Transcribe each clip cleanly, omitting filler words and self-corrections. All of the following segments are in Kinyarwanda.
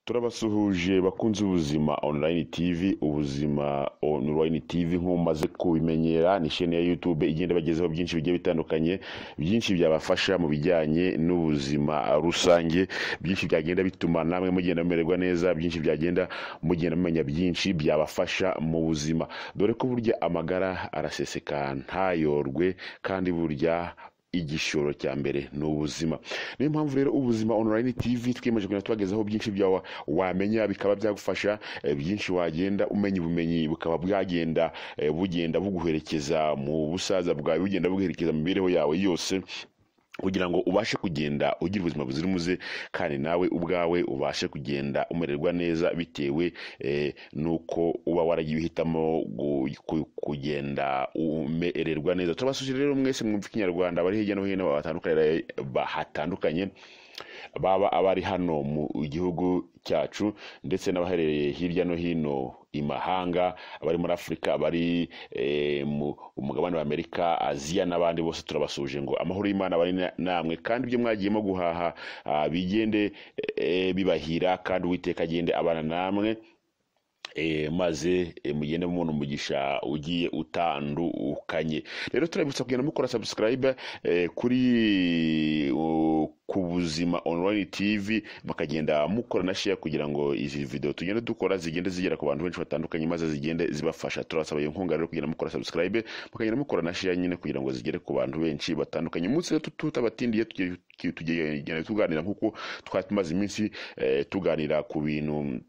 Turabasuhuje bakunze ubuzima online TV. Ubuzima online TV nk'umaze kubimenyera ni chaîne ya YouTube igenda bagezeho byinshi bigiye bitandukanye, byinshi byabafasha mu bijyanye n'ubuzima rusange, byinshi byagenda bituma namwe mugenda mumererwa neza, byinshi byagenda mugenda mumenya byinshi byabafasha mu buzima, dore ko burya amagara araseseka ntayorwe, kandi burya igishoro cya mbere ni ubuzima. Niyo mpamvu rero ubuzima online TV twiyemeje kugenda tubagezaho byinshi byawe wamenya bikaba byagufasha, byinshi wagenda umenya, ubumenyi bukaba bwagenda bugenda buguherekeza mu busaza bwawe, bugenda buguherekeza mu mibereho yawe yose, kugira ngo ubashe kugenda ugira ubuzima buzira umuze, kandi nawe ubwawe ubashe kugenda umererwa neza bitewe nuko uba waragiye uhitamo kugenda umererwa neza. Turabasuje rero mwese mwumva Ikinyarwanda bari hirya no hino hatandukanye, baba abari hano mu gihugu cyacu ndetse n'abaherereye hirya no hino imahanga, abari muri Afurika, abari mu mugabane wa Amerika, Aziya n'abandi bose turabasuje ngo amahoro y'Imana bari namwe, kandi ibyo mwagiyemo guhaha bigende bibahira, kandi Uwiteka agende abana namwe, maze mugende mubona umugisha ugiye utandukanye. Rero turabibutsa kugenda mukora subscribe kuri ku buzima online TV, bakagenda mukora na share kugira ngo izi video tugende dukora zigende zigera ku bantu benshi batandukanye, maze zigende zibafasha. Turasaba iyo nkunga rero kugenda mukora subscribe, bakagenda mukora na share nyine kugira ngo zigere ku bantu benshi batandukanye. Umunsi tutabatindiye tugiye tuganira nkuko twatumaze iminsi tuganira ku bintu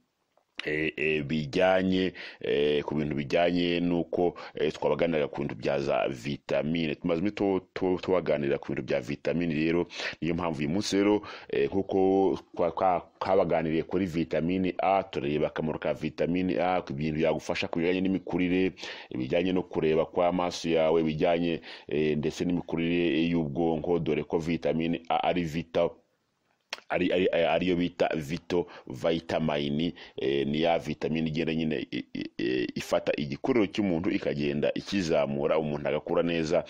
bijyanye ku bintu bijyanye nuko twabaganira ku bintu bya za vitamine. Tumaze tubaganira ku bintu bya vitamine, rero niyo mpamvu uyu munsi rero nkuko twabaganiriye kuri vitamine A, tureba akamaro ka vitamine A, ku bintu yagufasha ku bijyanye n'imikurire, ibijyanye no kureba kw'amaso yawe, bijyanye ndetse n'imikurire y'ubwonko, dore ko vitamine A ari ariyo bita vitamine, ni ya vitamine igenda nyine ifata igikuriro cy'umuntu ikagenda ikizamura, umuntu agakura neza,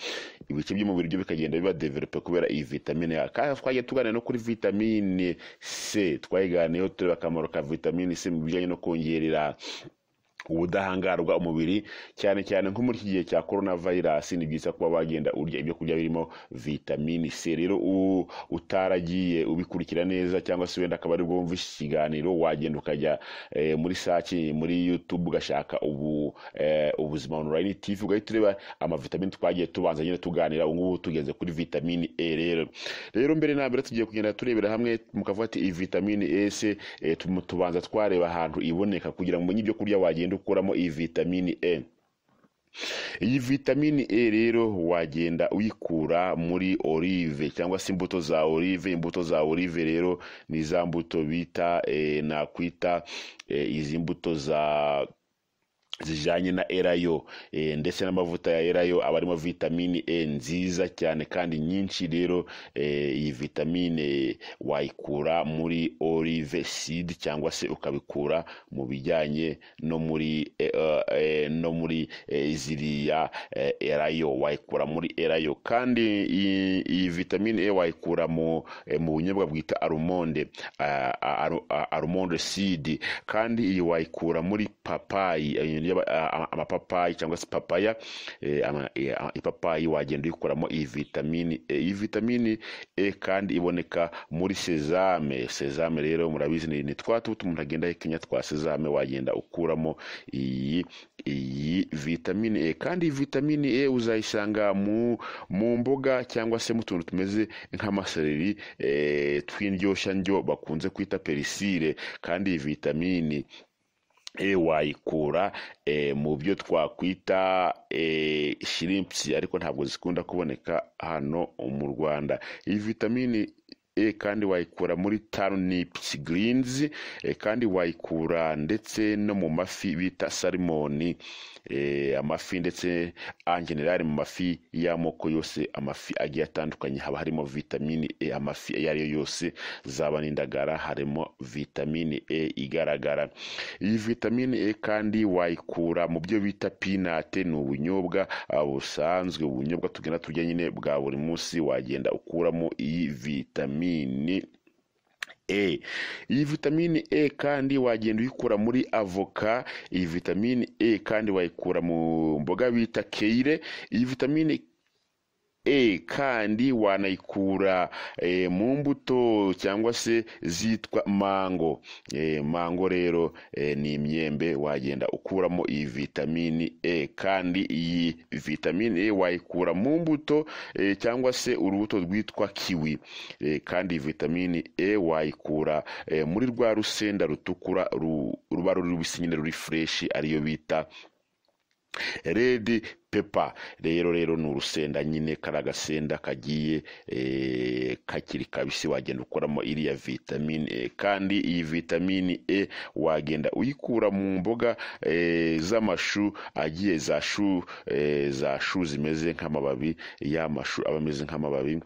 ibice by'umubiri byo bikagenda biba develope kubera iyi vitamine ya. Kandi twagiye tuganira no kuri vitamine C, twayiganiyeho tureba akamaro ka vitamine C mu bijyanye no kongerera ubudahangarwa umubiri, cyane cyane nko muri iki gihe cya coronavirus. Ni byiza kuba wagenda urya ibyo kurya birimo vitamine C. Rero utaragiye ubikurikira neza, cyangwa se wenda akaba ari bwo wumva ikiganiro, wagenda ukajya muri search muri YouTube ugashaka ubuzima online TV, ugahita ureba amavitamine twagiye tubanza nyine tuganira. Ubu tugeze kuri vitamine E. Rero mbere na mbere tugiye kugenda turebera hamwe, mukavuga ati iyi vitamine E se tubanza twareba ahantu iboneka, kugira ngo umenye ibyo kurya wagenda ukuramo iyi vitamine E. Iyi vitamine E rero wagenda uyikura muri olive cyangwa se imbuto za olive. Imbuto za olive rero ni za mbuto bita nakwita izi mbuto zijanye na erayo, ndetse n'amavuta ya erayo aba arimo vitamine E nziza cyane kandi nyinshi. Rero iyi vitamine wayikura muri olive seed, cyangwa se ukabikura mu bijyanye no muri ziriya erayo, wayikura muri erayo. kandi iyi vitamine E wayikura mu bunyobwa bwita almond seed, kandi iyi wayikura muri papayi, amapapayi cyangwa se papaya. Ipapayi wagenda uyikuramo iyi vitamine E. Iyi vitamine E kandi iboneka muri sezame rero murabizi ni twa tubuto umuntu agenda ahekenya twa sezame, wagenda ukuramo iyi vitamine E. kandi iyi vitamine E uzayisanga mu mboga, cyangwa se mu tuntu tumeze nk'amasereri tw'indyoshandyo bakunze kwita perisile. kandi iyi vitamine E wayikura mu byo twakwita shrimps, ariko ntabwo zikunda kuboneka hano mu Rwanda. Iyi vitamine E kandi wayikura muri turnips greens, kandi wayikura ndetse no mu mafi bita salmon, amafi ndetse en general mu mafi y'amoko yose, amafi agiye atandukanye haba harimo vitamine E. Amafi ayo ari yo yose, zaba n'indagara, harimo vitamine E igaragara. Iyi vitamine E kandi wayikura mu byo bita peanut, ni ubunyobwa busanzwe, ubunyobwa tugenda turya nyine bwa buri munsi, wagenda ukuramo iyi vitamine E. Iyi vitamini E kandi wagenda uyikura muri avoka. Iyi vitamini E kandi wayikura mu mboga bita keire. Iyi vitamini E kandi wanayikura mu mbuto cyangwa se zitwa mango. Mango rero ni imyembe wagenda ukuramo iyi vitamini E, kandi iyi vitamini E wayikura mu mbuto cyangwa se urubuto rwitwa kiwi. Kandi iyi vitamini E wayikura muri rwa rusenda rutukura ruba ruri rubisi nyine ruri fresh, ariyo bita red pepper. Rero ni urusenda nyine, kari agasenda kagiye kakiri kabisi, wagenda ukoramo iriya vitamine E. Kandi iyi vitamini E wagenda uyikura mu mboga z'amashu agiye za shu zimeze nk'amababi y'amashu aba ameze nk'amababi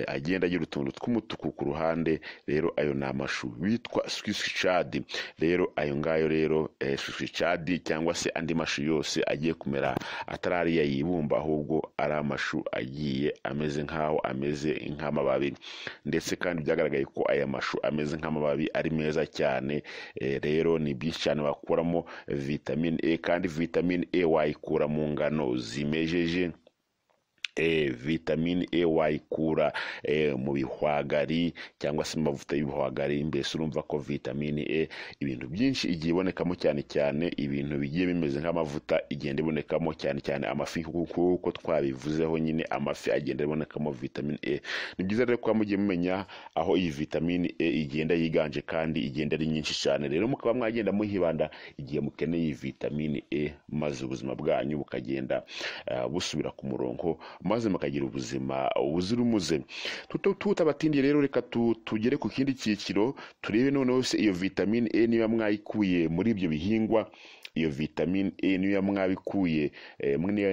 agenda agira utuntu tw'umutuku ku ruhande. Rero ayo ni amashu bitwa Swiss chard. Rero ayo ngayo rero Swiss chard cyangwa se andi mashu yose agiye kumera atari yibumba, ahubwo ari amashu agiye ameze nk'amababi, ndetse kandi byagaragaye ko aya mashu ameze nk'amababi ari meza cyane. Rero ni byinshi cyane wakuramo vitamine E, kandi vitamine E wayikura mu ngano zimejeje. Vitamine E wayikura mu bihwagari cyangwa se amavuta y'ibihwagari. Mbese urumva ko vitamine E ibintu byinshi igiye ibonekamo, cyane cyane ibintu bigiye bimeze nk'amavuta igenda ibonekamo, cyane cyane amafi, kuko twabivuzeho nyine amafi agenda ibonekamo vitamine E. Ni byiza rero kuba mugiye mumenya aho iyi vitamine E igenda yiganje kandi igenda ari nyinshi cyane. Rero mukaba mwagenda muhibanda igihe mukeneye iyi vitamine E, maze ubuzima bwanyu bukagenda busubira ku murongo, maze mukagira ubuzima buzira umuze. Tutabatindiye rero, reka tugere ku kindi cyiciro, turebe noneho se iyo vitamine E niba mwayikuye muri ibyo bihingwa. Iyo vitamine E niba mwabikuye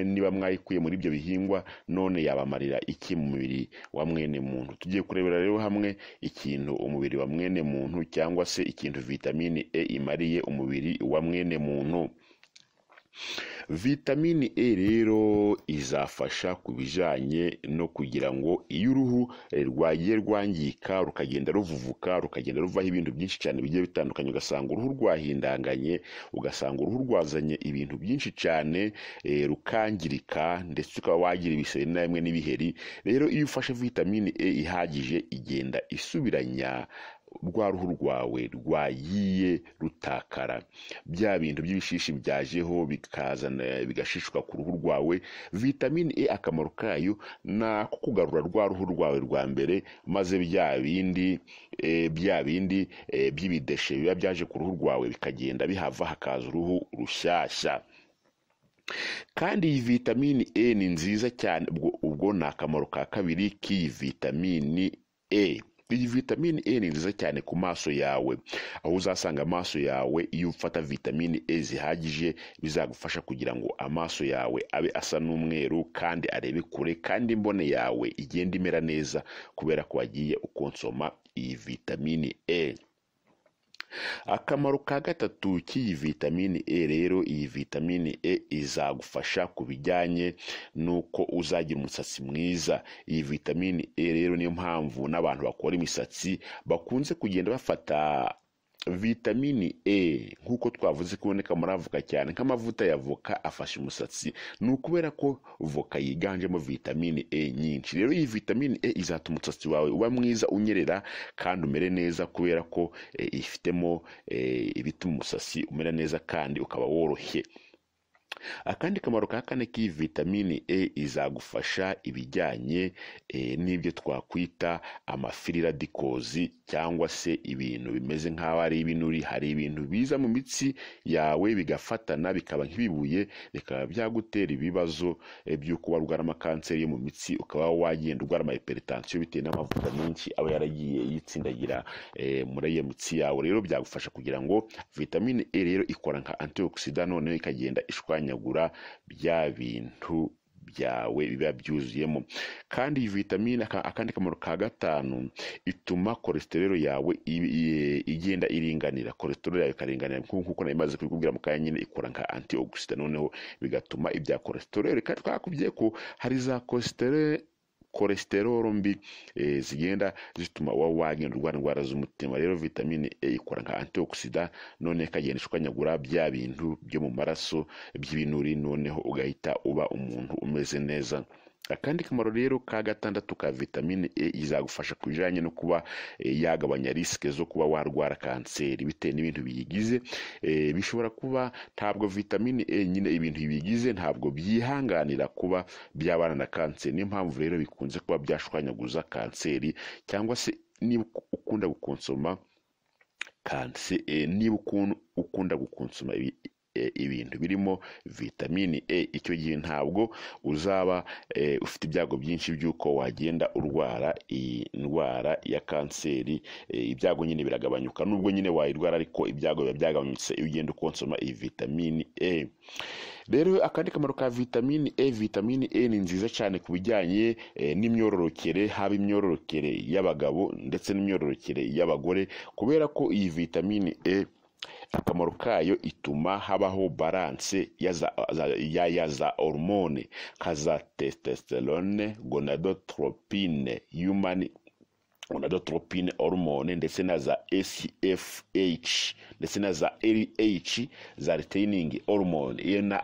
niba mwayikuye muri ibyo bihingwa, none yabamarira iki mu mubiri wa mwene muntu? Tugiye kurebera rero hamwe ikintu umubiri wa mwene muntu, cyangwa se ikintu vitamine E imariye umubiri wa mwene muntu. Vitamini E rero izafasha ku bijyanye no kugira ngo iyo uruhu rwagiye rwangika rukagenda ruvuvuka, rukagenda ruvaho ibintu byinshi cyane bigiye bitandukanye, ugasanga uruhu rwahindanganye, ugasanga uruhu rwazanye ibintu byinshi cyane, rukangirika, ndetse ukaba wagira ibisebe na bimwe n'ibiheri. Rero iyo ufashe vitamini E ihagije, igenda isubiranya rwa ruhu rwawe rwagiye rutakara, bya bintu by'ibishishi byajeho bikazana bigashishwa ku ruhu rwawe. Vitamine E akamaro kayo ni ako kugarura rwa ruhu rwawe rwa mbere, maze bya bindi by'ibideshe biba byaje ku ruhu rwawe bikagenda bihava, hakaza uruhu rushyashya. Kandi iyi vitamine E ni nziza cyane. Ubwo ni akamaro ka kabiri k'iyi vitamine E. Iyi vitamine E ni nziza cyane ku maso yawe, aho uzasanga amaso yawe iyo ufata vitamine E zihagije bizagufasha kugira ngo amaso yawe abe asa n'umweru kandi arebe kure, kandi imbone yawe igenda imera neza kubera ko wagiye ukonsoma iyi vitamine E. Akamaro ka gatatu k'iyi vitamine E rero, iyi vitamine E izagufasha ku bijyanye n'uko uzagira umusatsi mwiza. Iyi vitamine E rero niyo mpamvu n'abantu bakora imisatsi bakunze kugenda bafata vitamini E nk'uko twavuze kuboneka muri avoka cyane nk'amavuta ya voka afasha umusatsi, ni ukubera ko voka yiganjemo vitamini E nyinshi. Rero iyi vitamini E izatuma umusatsi wawe uba mwiza, unyerera kandi umere neza, kubera ko ifitemo ibituma umusatsi umera neza kandi ukaba woroshye. Akandi kamaro ka kane k'iyi vitamini E, izagufasha ibijyanye n'ibyo twakwita amafree radicals, cyangwa se ibintu bimeze nk'aho ari ibinuri. Hari ibintu biza mu mitsi yawe bigafatana bikaba nk'ibibuye, bikaba byagutera ibibazo by'uko warwara amakanseri yo mu mitsi, ukaba wagenda urwara amahypertension bitewe n'amavuta menshi aba yaragiye yitsindagira muri iyo mitsi yawe. Rero byagufasha kugira ngo vitamine E rero ikora nka antioxidant, noneho ikagenda ishwanyagura bya bintu byawe biba byuzuyemo. Kandi iyi vitamine, akandi kamaro ka gatanu, ituma cholesterol yawe igenda iringanira. Cholesterol yawe ikaringanira nk'uko nabimaze kubikubwira mu kanya nyine, ikora nka antioxidant, noneho bigatuma ibya cholesterol, kandi twakubwiye ko hari za cholesterol cholesterol mbi zigenda zituma wagenda urwara indwara z'umutima. Rero vitamine E ikora nka antioxidant, none kagenda ishwanyagura bya bintu byo mu maraso by'ibinuri, noneho ugahita uba umuntu umeze neza. Akandi kamaro rero ka gatandatu ka vitamine E, izagufasha kujanye no kuba yagabanya risike zo kuba warwara kanseri bitewe n'ibintu biyigize. Bishobora kuba ntabwo vitamine E nyine ibintu biyigize ntabwo byihanganira kuba byabana na kanseri, niyo mpamvu rero bikunze kuba byashwanyaguza kanseri. Cyangwa se niba ukunda gukonsoma niba ukunda gukonsoma ibintu birimo vitamine E, icyo gihe ntabwo uzaba ufite ibyago byinshi by'uko wagenda urwara indwara ya kanseri. Ibyago nyine biragabanyuka, nubwo nyine wayirwara ariko ibyago biba byagabanyutse iyo ugenda ukonsoma iyi vitamine E. Rero akandi kamaro ka vitamine E, vitamine E ni nziza cyane ku bijyanye n'imyororokere, haba imyororokere y'abagabo ndetse n'imyororokere y'abagore, kubera ko iyi vitamine E akamaro kayo ituma habaho balance ya za hormone nka za testosterone, gonadotropine, human gonadotropine hormone, ndetse na za SFH, ndetse na za LH, za retaining hormone. Iyo na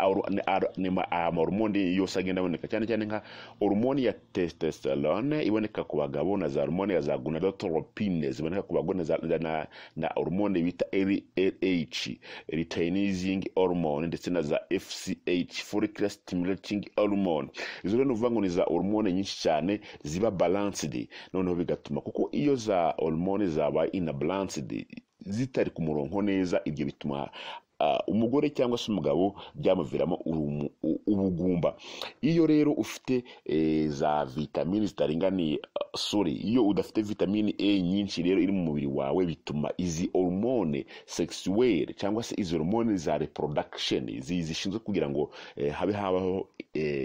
hormone yose agenda aboneka, cyane cyane nka hormone ya testosterone iboneka ku bagabo, na za hormone ya za gonadotropine ziboneka ku bagore, na hormone bita LH, retaining hormone, ndetse na za FSH, follicular stimulating hormone. Izo rero nuvuga ngo ni za hormone nyinshi cyane ziba balanced, noneho bigatuma kuko iyo za hormone zaba inabalanced, zitari ku murongo neza, ibyo bituma umugore cyangwa se umugabo byamuviramo ubugumba. Iyo rero ufite za vitamine zitaringaniye, iyo udafite vitamine E nyinshi rero iri mu mubiri wawe, bituma izi hormone sexuelle cyangwa se izi hormone za reproduction zishinzwe kugira ngo habaho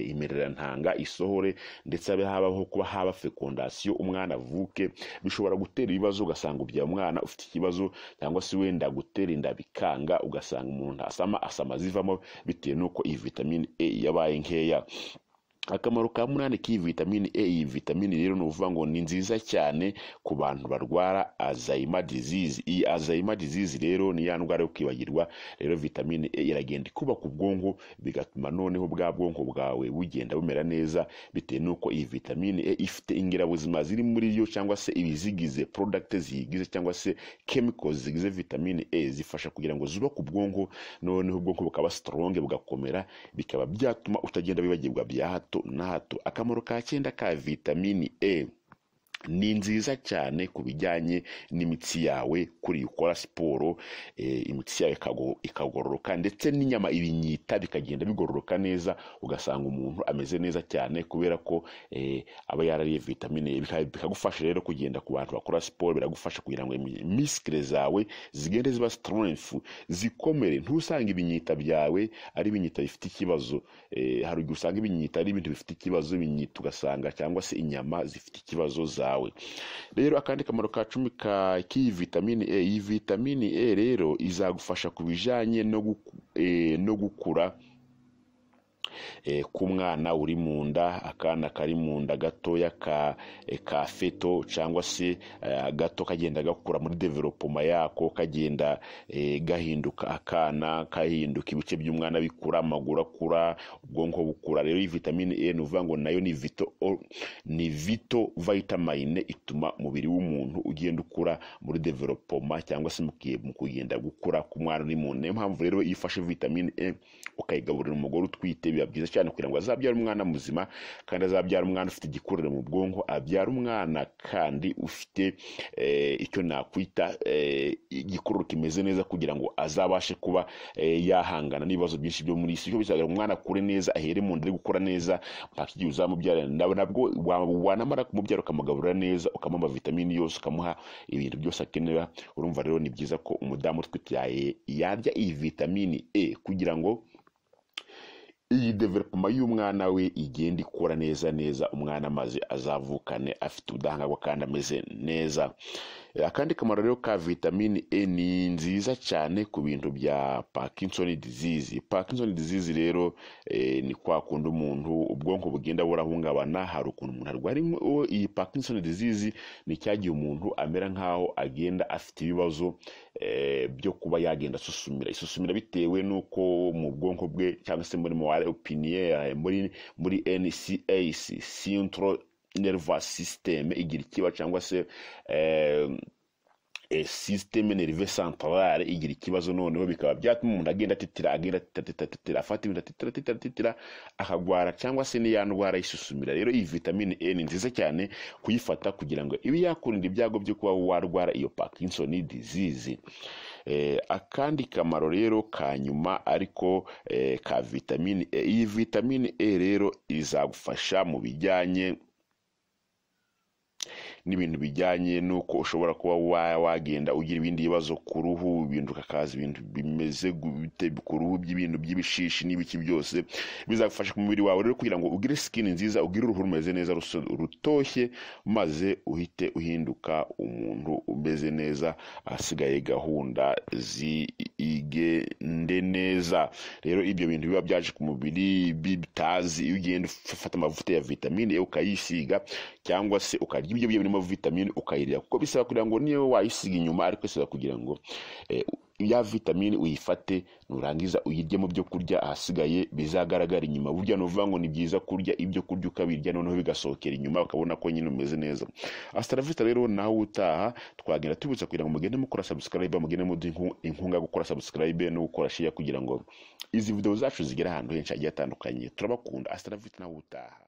imererantanga isohore, ndetse habaho kuba haba fecondation, umwana avuke, bishobora gutera ibibazo, ugasanga ubya umwana ufite ikibazo, cyangwa se wenda gutera inda bikanga, ugasanga umuntu asama zivamo bitewe nuko iyi vitamine E yabaye nkeya. Akamaro ka munani k'iyi vitamine E, iyi vitamine rero ni uvuga ngo ni nziza cyane ku bantu barwara Alzheimer disease. Iyi Alzheimer disease rero ni ya ndwara yo kwibagirwa. Rero vitamine E iragenda kubaka ubwonko, bigatuma noneho bwa bwonko bwawe bugenda bumera neza, bitewe nuko iyi vitamine E ifite ingirabuzima ziri muri yo, cyangwa se ibizigize product ziyigize, cyangwa se chemicals zigize vitamine E, zifasha kugira ngo zubake ubwonko, noneho ubwonko bukaba strong, bugakomera, bikaba byatuma utagenda bibagirwa bya hato na hato. Akamaro ka cyenda ka vitamine E, ni nziza cyane ku bijyanye n'imitsi yawe, kuri ukora siporo imitsi yawe ikagororoka, ndetse n'inyama, ibinyita bikagenda bigororoka neza, ugasanga umuntu ameze neza cyane, kubera ko aba yarariye vitamine E. Bikagufasha rero kugenda, ku bantu bakora siporo biragufasha kugira ngo imisikire zawe zigende ziba strength, zikomere, ntusanga ibinyita byawe ari ibinyita bifite ikibazo. Hari igihe usanga ibinyita ari ibintu bifite ikibazo, ibinyita ugasanga, cyangwa se inyama zifite ikibazo zawe. Rero akandi kamaro ka cumi k'iyi vitamine E, iyi vitamine E rero izagufasha ku bijanye no gukura k'umwana uri mu nda, akana kari mu nda gatoya ka feto, cyangwa se gato, kagenda gakura muri development yako, kagenda gahinduka, akana kahinduka, ibice by'umwana bikura, amaguru akura, ubwonko bukura. Rero iyi vitamine E ni uvuga ngo nayo ni vito vitamine, ituma umubiri w'umuntu ugenda ukura muri development, cyangwa se mu kugenda gukura k'umwana uri mu nda. Niyo mpamvu rero iyo ufashe vitamine E ukayigaburira umugore utwite, biba byiza cyane kugira ngo azabyara umwana muzima, kandi azabyara umwana ufite igikuriro mu bwonko, abyara umwana kandi ufite icyo nakwita igikuriro kimeze neza, kugira ngo azabashe kuba yahangana n'ibibazo byinshi byo muri isi. Cyo bizagira umwana akure neza, ahere mu nda ari gukura neza, mpaka igihe uzamubyara. Nabwo wanamara kumubyara ukamugaburira neza, ukamuha vitamini yose, ukamuha ibintu byose akenera. Urumva rero ni byiza ko umudamu utwite yarya iyi vitamini E, kugira ngo iyi development y'umwana we igenda ikora neza umwana maze azavukane afite ubudahangarwa kandi ameze neza. Akandi kamaro rero ka vitamine E ni nziza cyane ku bintu bya Parkinson disease. Parkinson disease rero ni kwa kundi umuntu ubwonko bugenda burahungabana. Hari ukuntu umuntu arwara iyi Parkinson disease, ni cyagiye umuntu amera nkaho agenda afite ibibazo byo kuba yagenda isusumira bitewe nuko mu bwonko bwe cyangwa se muri moelle épinière muri NCAC, central nervous system, igira ikiba cyangwa se systeme nerve centrale igira ikibazo, noneho bikaba byatuma umuntu agenda atitira afata ibintu atitira akagwara cyangwa se niya ndwara yisusumira. Rero iyi vitamine E ni nziza cyane kuyifata kugira ngo ibe yakurinda ibyago byo kuba warwara iyo Parkinson disease. Akandi kamaro rero ka nyuma ariko ka vitamine E, iyi vitamine E rero izagufasha mu bijyanye n'ibintu bijyanye nuko ushobora kuba wagenda ugira ibindi bibazo ku ruhu, ibintu kakaza ibintu bimeze gute ku ruhu by'ibintu by'ibishishi n'ibiki byose, bizagufasha ku mubiri wawe rero kugira ngo ugire skin nziza, ugire uruhu rumeze neza rutoshye, maze uhite uhinduka umuntu umeze neza, ahasigaye gahunda zigende neza. Rero ibyo bintu biba byaje ku mubiri bitazi, iyo ugenda ufata amavuta ya vitamine E ukayisiga cyangwa se ukarya ibyo birimo vitamine ukayirya, kuko bisaba kugira ngo niyo wayisiga inyuma, ariko bisaba kugira ngo ya vitamine uyifate nurangiza uyirye mu byo kurya, ahasigaye bizagaragara inyuma. Burya nuvuga ngo ni byiza kurya ibyo kurya ukabirya, noneho bigasohokera inyuma ukabona ko nyine umeze neza. Hasta la vista rero, naho utaha twagenda tubutsa kugira ngo mugende mukora subscribe, mugende muduha inkunga gukora subscribe no gukora share kugira ngo izi video zacu zigera ahantu henshi hagiye hatandukanye. Turabakunda. Hasta la vista, naho utaha.